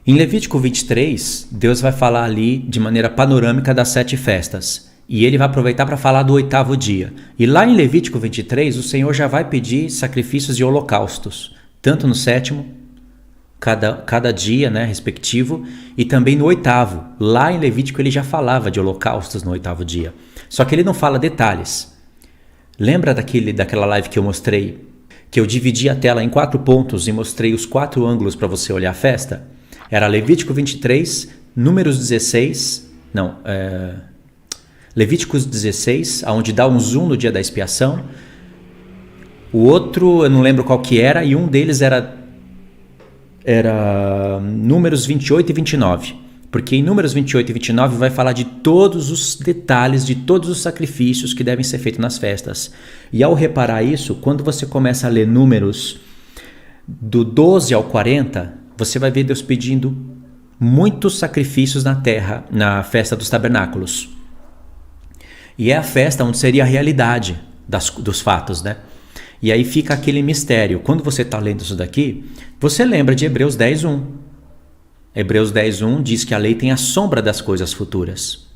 Em Levítico 23, Deus vai falar ali de maneira panorâmica das 7 festas. E ele vai aproveitar para falar do 8º dia. E lá em Levítico 23, o Senhor já vai pedir sacrifícios e holocaustos, tanto no 7º, cada dia, né, respectivo, e também no 8º. Lá em Levítico ele já falava de holocaustos no 8º dia. Só que ele não fala detalhes. Lembra daquela live que eu mostrei, que eu dividi a tela em 4 pontos e mostrei os 4 ângulos para você olhar a festa? Era Levítico 23, Levíticos 16, onde dá um zoom no dia da expiação. O outro, eu não lembro qual que era, e um deles era Números 28 e 29. Porque em Números 28 e 29 vai falar de todos os detalhes, de todos os sacrifícios que devem ser feitos nas festas. E ao reparar isso, quando você começa a ler Números do 12 ao 40, você vai ver Deus pedindo muitos sacrifícios na terra, na festa dos tabernáculos. E é a festa onde seria a realidade dos fatos, né? E aí fica aquele mistério. Quando você está lendo isso daqui, você lembra de Hebreus 10:1. Hebreus 10:1 diz que a lei tem a sombra das coisas futuras,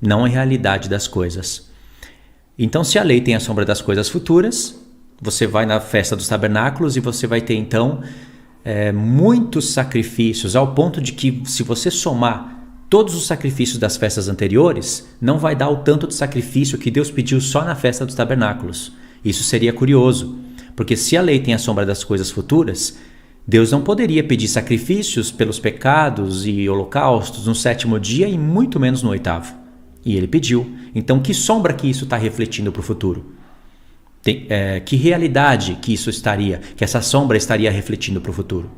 não a realidade das coisas. Então, se a lei tem a sombra das coisas futuras, você vai na festa dos tabernáculos e você vai ter, então, muitos sacrifícios, ao ponto de que, se você somar todos os sacrifícios das festas anteriores, não vai dar o tanto de sacrifício que Deus pediu só na festa dos tabernáculos. Isso seria curioso, porque se a lei tem a sombra das coisas futuras, Deus não poderia pedir sacrifícios pelos pecados e holocaustos no 7º dia e muito menos no 8º. E ele pediu. Então, que sombra que isso está refletindo para o futuro? Que realidade que essa sombra estaria refletindo para o futuro?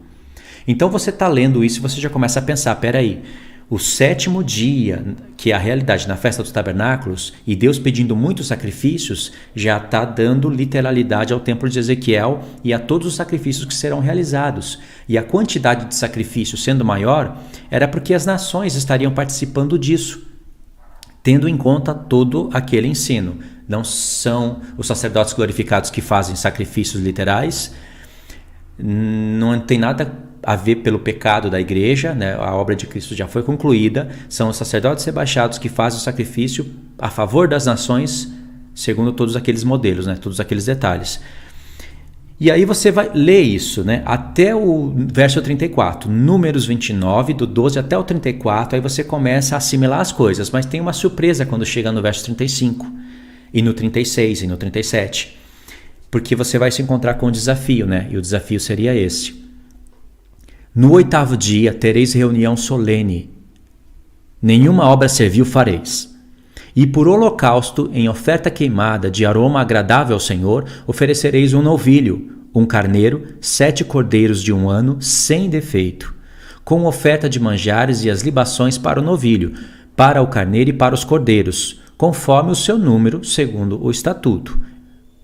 Então você está lendo isso e você já começa a pensar, peraí, o 7º dia, que é a realidade na festa dos tabernáculos, e Deus pedindo muitos sacrifícios, já está dando literalidade ao templo de Ezequiel e a todos os sacrifícios que serão realizados. E a quantidade de sacrifícios sendo maior, era porque as nações estariam participando disso, tendo em conta todo aquele ensino. Não são os sacerdotes glorificados que fazem sacrifícios literais, não tem nada a ver pelo pecado da igreja, né? A obra de Cristo já foi concluída, são os sacerdotes rebaixados que fazem o sacrifício a favor das nações, segundo todos aqueles modelos, né? Todos aqueles detalhes. E aí você vai ler isso, né? Até o verso 34, Números 29, do 12 até o 34, aí você começa a assimilar as coisas, mas tem uma surpresa quando chega no verso 35, e no 36, e no 37, porque você vai se encontrar com um desafio, né? E o desafio seria esse: no 8º dia tereis reunião solene, nenhuma obra servil fareis. E por holocausto, em oferta queimada de aroma agradável ao Senhor, oferecereis um novilho, um carneiro, 7 cordeiros de 1 ano, sem defeito, com oferta de manjares e as libações para o novilho, para o carneiro e para os cordeiros, conforme o seu número, segundo o estatuto.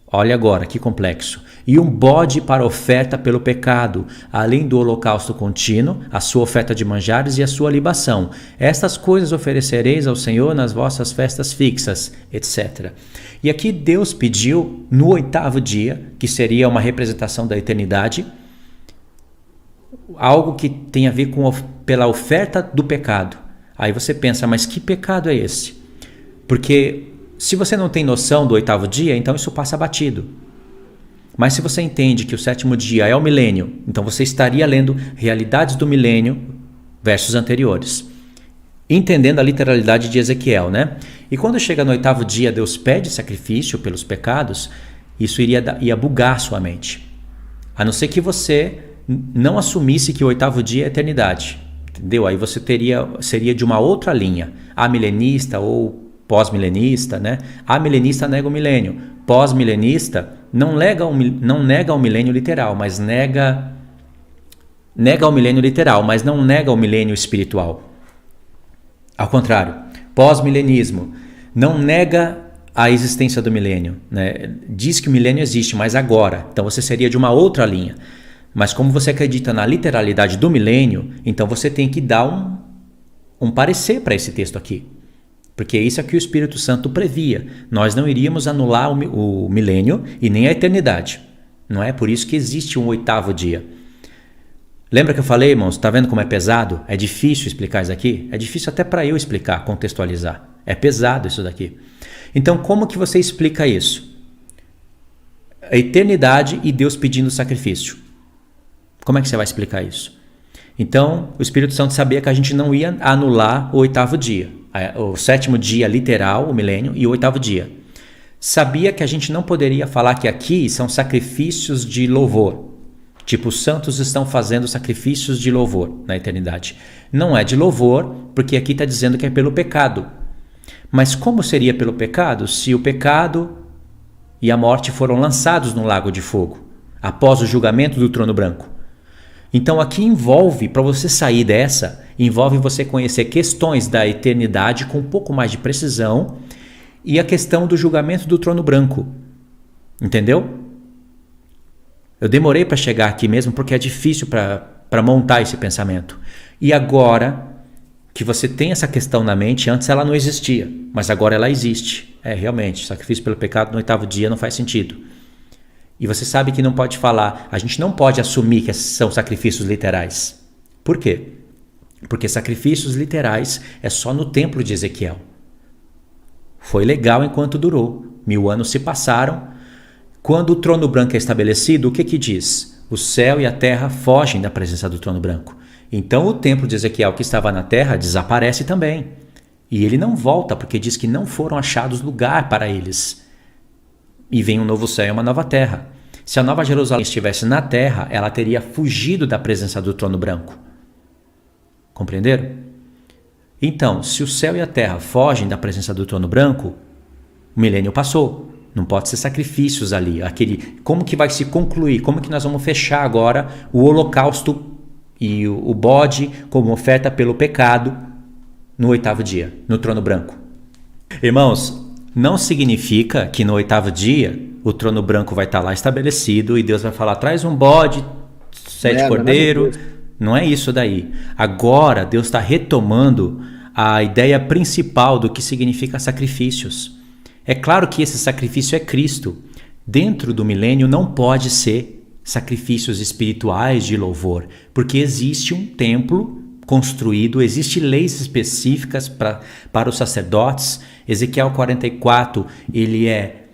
Olha agora que complexo. E um bode para oferta pelo pecado, além do holocausto contínuo, a sua oferta de manjares e a sua libação. Estas coisas oferecereis ao Senhor nas vossas festas fixas, etc. E aqui Deus pediu no 8º dia, que seria uma representação da eternidade, algo que tem a ver pela oferta do pecado. Aí você pensa, mas que pecado é esse? Porque se você não tem noção do 8º dia, então isso passa batido. Mas se você entende que o 7º dia é o milênio, então você estaria lendo realidades do milênio, versos anteriores, entendendo a literalidade de Ezequiel, né? E quando chega no 8º dia, Deus pede sacrifício pelos pecados, isso ia bugar sua mente. A não ser que você não assumisse que o 8º dia é a eternidade, entendeu? Aí você seria de uma outra linha, amilenista ou pós-milenista, né? Amilenista nega o milênio, pós-milenista não nega o milênio literal, mas nega o milênio literal, mas não nega o milênio espiritual. Ao contrário, pós-milenismo não nega a existência do milênio, né? Diz que o milênio existe, mas agora. Então você seria de uma outra linha. Mas como você acredita na literalidade do milênio, então você tem que dar um parecer para esse texto aqui. Porque isso é que o Espírito Santo previa. Nós não iríamos anular o milênio e nem a eternidade. Não é por isso que existe um 8º dia. Lembra que eu falei, irmãos, tá vendo como é pesado? É difícil explicar isso aqui? É difícil até para eu explicar, contextualizar. É pesado isso daqui. Então, como que você explica isso? A eternidade e Deus pedindo sacrifício. Como é que você vai explicar isso? Então, o Espírito Santo sabia que a gente não ia anular o 8º dia. O 7º dia literal, o milênio, e o 8º dia. Sabia que a gente não poderia falar que aqui são sacrifícios de louvor. Tipo, os santos estão fazendo sacrifícios de louvor na eternidade. Não é de louvor, porque aqui está dizendo que é pelo pecado. Mas como seria pelo pecado se o pecado e a morte foram lançados no lago de fogo, após o julgamento do trono branco? Então aqui envolve, para você sair dessa, envolve você conhecer questões da eternidade com um pouco mais de precisão e a questão do julgamento do trono branco. Entendeu? Eu demorei para chegar aqui mesmo porque é difícil para montar esse pensamento. E agora que você tem essa questão na mente, antes ela não existia, mas agora ela existe. Realmente, sacrifício pelo pecado no 8º dia não faz sentido. E você sabe que não pode falar, a gente não pode assumir que são sacrifícios literais. Por quê? Porque sacrifícios literais é só no templo de Ezequiel. Foi legal enquanto durou. 1000 anos se passaram. Quando o trono branco é estabelecido, o que diz? O céu e a terra fogem da presença do trono branco. Então o templo de Ezequiel que estava na terra desaparece também. E ele não volta porque diz que não foram achados lugar para eles. E vem um novo céu e uma nova terra. Se a Nova Jerusalém estivesse na terra, ela teria fugido da presença do trono branco. Compreenderam? Então, se o céu e a terra fogem da presença do trono branco, o milênio passou. Não pode ser sacrifícios ali. Como que vai se concluir? Como que nós vamos fechar agora o holocausto e o bode como oferta pelo pecado no 8º dia, no trono branco? Irmãos, não significa que no 8º dia o trono branco vai estar lá estabelecido e Deus vai falar, traz um bode, 7 cordeiros. Não é isso daí. Agora Deus está retomando a ideia principal do que significa sacrifícios. É claro que esse sacrifício é Cristo. Dentro do milênio não pode ser sacrifícios espirituais de louvor, porque existe um templo construído, existem leis específicas para os sacerdotes. Ezequiel 44, ele é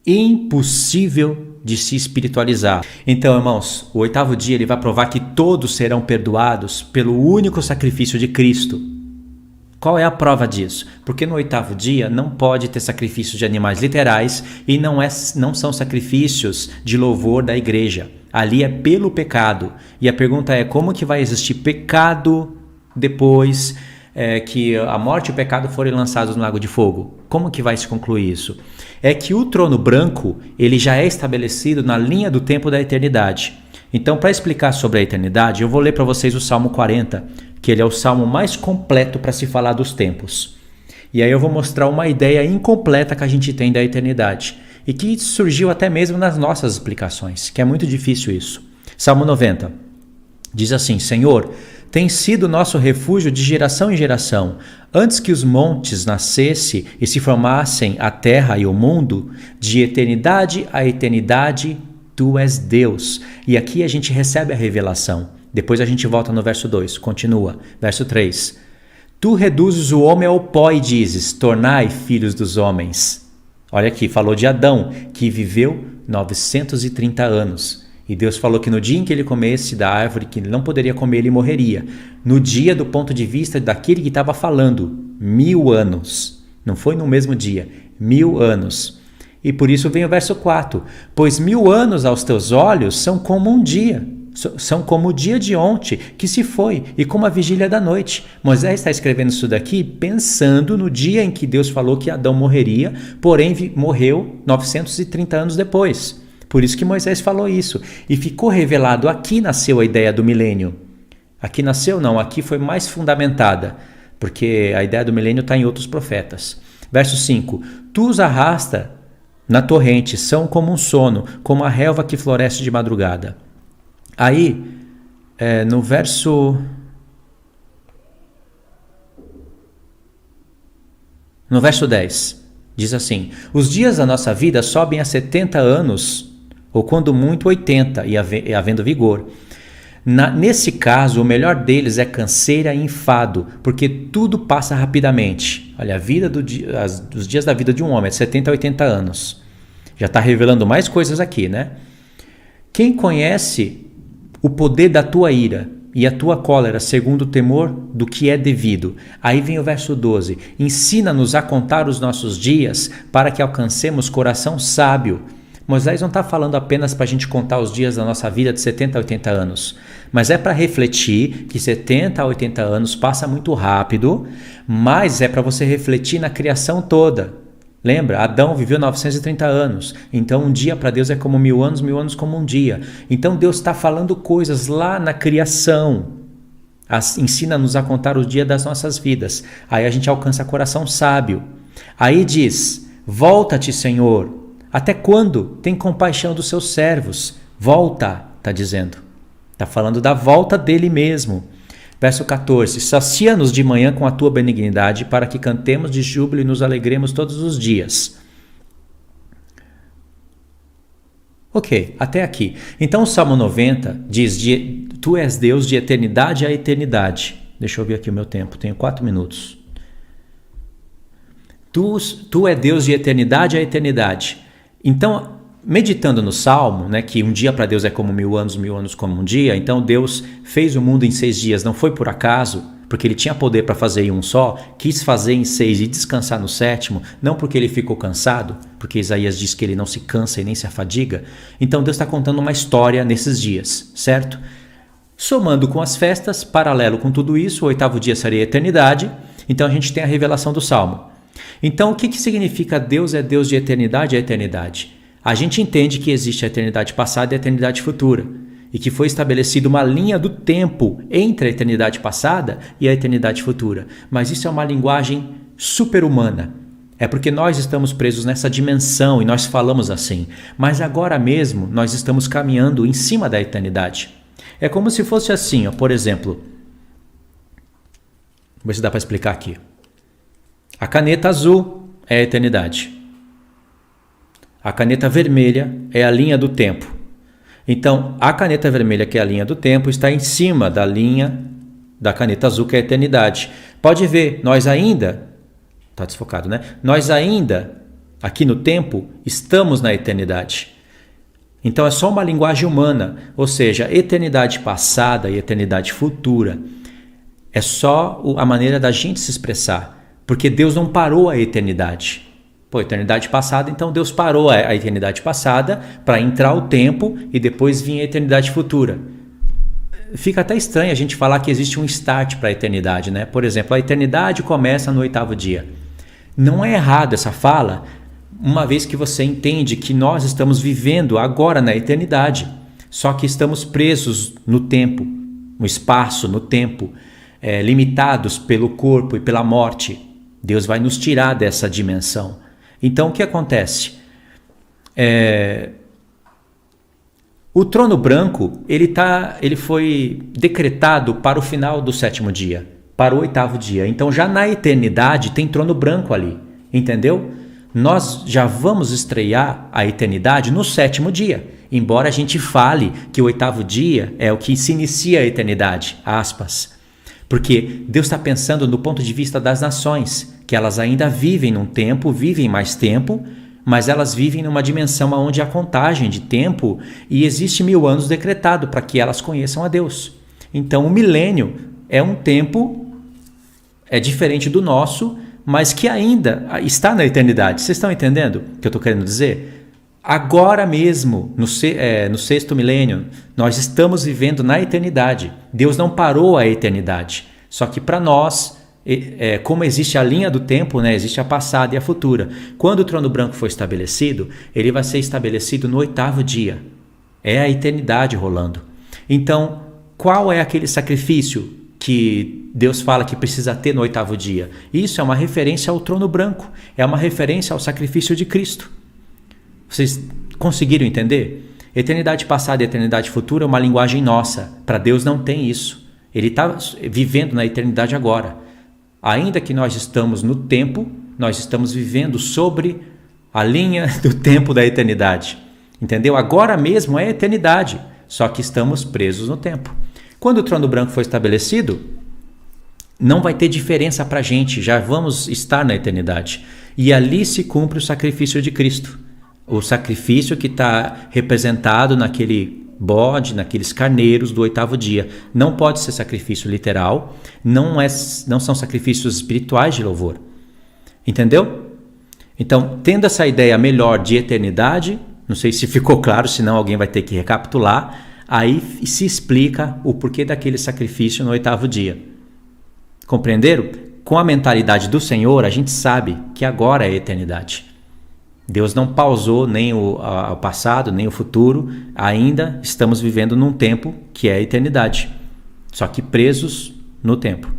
impossível de se espiritualizar. Então, irmãos, o 8º dia ele vai provar que todos serão perdoados pelo único sacrifício de Cristo. Qual é a prova disso? Porque no 8º dia não pode ter sacrifícios de animais literais e não são sacrifícios de louvor da igreja. Ali é pelo pecado. E a pergunta é, como que vai existir pecado depois que a morte e o pecado forem lançados no lago de fogo? Como que vai se concluir isso? É que o trono branco ele já é estabelecido na linha do tempo da eternidade. Então, para explicar sobre a eternidade, eu vou ler para vocês o Salmo 40, que ele é o salmo mais completo para se falar dos tempos. E aí eu vou mostrar uma ideia incompleta que a gente tem da eternidade e que surgiu até mesmo nas nossas explicações, que é muito difícil isso. Salmo 90 diz assim: Senhor, tem sido nosso refúgio de geração em geração. Antes que os montes nascessem e se formassem a terra e o mundo, de eternidade a eternidade, Tu és Deus. E aqui a gente recebe a revelação. Depois a gente volta no verso 2, continua. Verso 3. Tu reduzes o homem ao pó e dizes, tornai filhos dos homens. Olha aqui, falou de Adão, que viveu 930 anos. E Deus falou que no dia em que ele comesse da árvore, que ele não poderia comer, ele morreria. No dia, do ponto de vista daquele que estava falando, 1000 anos. Não foi no mesmo dia, 1000 anos. E por isso vem o verso 4. Pois 1000 anos aos teus olhos são como um dia. São como o dia de ontem, que se foi, e como a vigília da noite. Moisés está escrevendo isso daqui pensando no dia em que Deus falou que Adão morreria, porém morreu 930 anos depois. Por isso que Moisés falou isso. E ficou revelado, aqui nasceu a ideia do milênio. Aqui nasceu não, aqui foi mais fundamentada, porque a ideia do milênio está em outros profetas. Verso 5. Tu os arrasta na torrente, são como um sono, como a relva que floresce de madrugada. Aí, no verso 10, diz assim: os dias da nossa vida sobem a 70 anos, ou quando muito 80, e havendo vigor. Nesse caso, o melhor deles é canseira e enfado, porque tudo passa rapidamente. Olha, os dias da vida de um homem é de 70 a 80 anos. Já está revelando mais coisas aqui, né? Quem conhece o poder da tua ira e a tua cólera, segundo o temor do que é devido? Aí vem o verso 12. Ensina-nos a contar os nossos dias para que alcancemos coração sábio. Moisés não está falando apenas para a gente contar os dias da nossa vida de 70 a 80 anos, mas é para refletir que 70 a 80 anos passa muito rápido, mas é para você refletir na criação toda. Lembra? Adão viveu 930 anos, então um dia para Deus é como 1000 anos como um dia. Então Deus está falando coisas lá na criação. Ensina-nos a contar o dia das nossas vidas. Aí a gente alcança coração sábio. Aí diz, volta-te, Senhor. Até quando? Tem compaixão dos seus servos. Volta, está dizendo. Está falando da volta dele mesmo. Verso 14. Sacia-nos de manhã com a tua benignidade, para que cantemos de júbilo e nos alegremos todos os dias. Ok, até aqui. Então o Salmo 90 diz, tu és Deus de eternidade a eternidade. Deixa eu ver aqui o meu tempo, tenho 4 minutos. Tu é Deus de eternidade a eternidade. Então, meditando no Salmo, né, que um dia para Deus é como 1000 anos como um dia, então Deus fez o mundo em 6 dias, não foi por acaso, porque ele tinha poder para fazer em um só, quis fazer em 6 e descansar no 7º, não porque ele ficou cansado, porque Isaías diz que ele não se cansa e nem se afadiga. Então Deus está contando uma história nesses dias, certo? Somando com as festas, paralelo com tudo isso, o 8º dia seria a eternidade, então a gente tem a revelação do Salmo. Então, o que significa Deus é Deus de eternidade a eternidade? A gente entende que existe a eternidade passada e a eternidade futura, e que foi estabelecida uma linha do tempo entre a eternidade passada e a eternidade futura. Mas isso é uma linguagem super-humana. É porque nós estamos presos nessa dimensão e nós falamos assim. Mas agora mesmo nós estamos caminhando em cima da eternidade. É como se fosse assim, ó, por exemplo. Vou ver se dá para explicar aqui. A caneta azul é a eternidade. A caneta vermelha é a linha do tempo. Então, a caneta vermelha, que é a linha do tempo, está em cima da linha da caneta azul, que é a eternidade. Pode ver, nós ainda... Está desfocado, né? Nós ainda, aqui no tempo, estamos na eternidade. Então, é só uma linguagem humana, ou seja, eternidade passada e eternidade futura. É só a maneira da gente se expressar. Porque Deus não parou a eternidade. Pô, eternidade passada, então Deus parou a eternidade passada para entrar o tempo e depois vir a eternidade futura. Fica até estranho a gente falar que existe um start para a eternidade, né? Por exemplo, a eternidade começa no 8º dia. Não é errado essa fala, uma vez que você entende que nós estamos vivendo agora na eternidade, só que estamos presos no tempo, no espaço, no tempo, limitados pelo corpo e pela morte. Deus vai nos tirar dessa dimensão. Então, o que acontece? O trono branco, ele foi decretado para o final do 7º dia, para o 8º dia. Então, já na eternidade, tem trono branco ali, entendeu? Nós já vamos estrear a eternidade no 7º dia, embora a gente fale que o 8º dia é o que se inicia a eternidade, aspas. Porque Deus está pensando do ponto de vista das nações, que elas ainda vivem num tempo, vivem mais tempo, mas elas vivem numa dimensão onde há contagem de tempo e existe 1000 anos decretado para que elas conheçam a Deus. Então o milênio é um tempo, é diferente do nosso, mas que ainda está na eternidade. Vocês estão entendendo o que eu estou querendo dizer? Agora mesmo, no 6º milênio, nós estamos vivendo na eternidade. Deus não parou a eternidade. Só que para nós, como existe a linha do tempo, né, existe a passada e a futura. Quando o trono branco for estabelecido, ele vai ser estabelecido no 8º dia. É a eternidade rolando. Então, qual é aquele sacrifício que Deus fala que precisa ter no 8º dia? Isso é uma referência ao trono branco. É uma referência ao sacrifício de Cristo. Vocês conseguiram entender? Eternidade passada e eternidade futura é uma linguagem nossa. Para Deus não tem isso. Ele está vivendo na eternidade agora. Ainda que nós estamos no tempo, nós estamos vivendo sobre a linha do tempo da eternidade. Entendeu? Agora mesmo é eternidade, só que estamos presos no tempo. Quando o trono branco for estabelecido, não vai ter diferença para a gente, já vamos estar na eternidade. E ali se cumpre o sacrifício de Cristo. O sacrifício que está representado naquele bode, naqueles carneiros do 8º dia. Não pode ser sacrifício literal, não são sacrifícios espirituais de louvor. Entendeu? Então, tendo essa ideia melhor de eternidade, não sei se ficou claro, senão alguém vai ter que recapitular, aí se explica o porquê daquele sacrifício no 8º dia. Compreenderam? Com a mentalidade do Senhor, a gente sabe que agora é a eternidade. Deus não pausou nem o passado, nem o futuro. Ainda estamos vivendo num tempo que é a eternidade. Só que presos no tempo.